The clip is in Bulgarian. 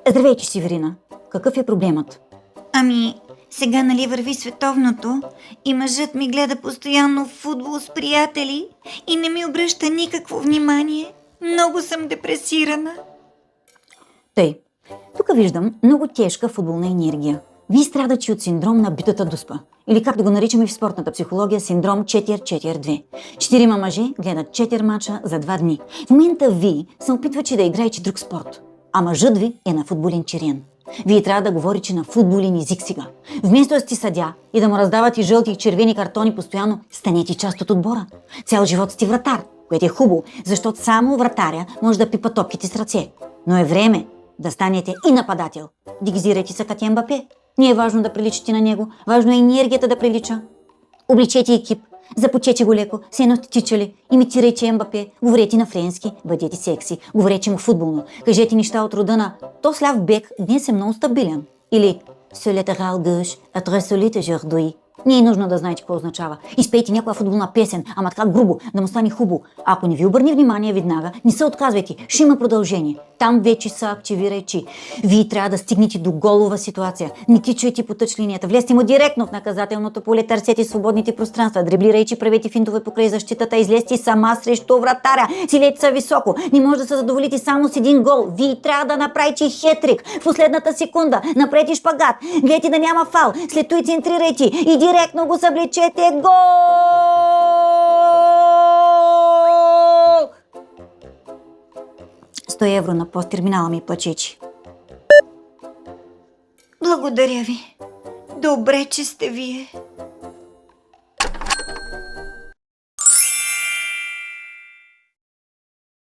Здравейте, Северина. Какъв е проблемът? Ами, сега нали върви световното и мъжът ми гледа постоянно футбол с приятели и не ми обръща никакво внимание. Много съм депресирана. Тъй, тук виждам много тежка футболна енергия. Вие страдате от синдром на битата дуспа. Или както го наричаме в спортната психология, синдром 4-4-2. 4 мъже гледат 4 мача за 2 дни. В момента вие се опитвате да играете друг спорт, а мъжът ви е на футболен черен. Вие трябва да говорите на футболен език сега. Вместо да сте съдия и да му раздавате жълти и червени картони постоянно, станете част от отбора. Цял живот сте вратар, което е хубаво, защото само вратаря може да пипа топките с ръце. Но е време да станете и нападател. Дигизирайте се като Мбапе. Не е важно да приличате на него, важно е енергията да прилича. Обличете екип, започете го леко, се едно сте тичали, имитирайте Мбапе, говорете на френски, бъдете секси, говорете му футболно, кажете неща от рода на «То сляв бек днес е много стабилен» или «Се латерал гъш, а très solide aujourd'hui». Не е нужно да знаете какво означава. Изпейте някоя футболна песен, ама така грубо, да му стане хубаво. Ако не ви обърне внимание веднага, не се отказвайте, ще има продължение. Там вече се активира речи. Вие трябва да стигнете до голова ситуация. Не тичайте по тъч линията, влезте му директно в наказателното поле, търсете свободните пространства, дриблирайте, правете финтове покрай защитата, излезте сама срещу вратаря, силете се високо. Не може да се задоволите само с един гол. Вие трябва да направите хетрик в последната секунда. Направете шпагат, гледайте да няма фал, след това центрирайте и директно го съблечете. Гол! 100 евро на посттерминала ми плачечи. Благодаря ви. Добре, че сте вие.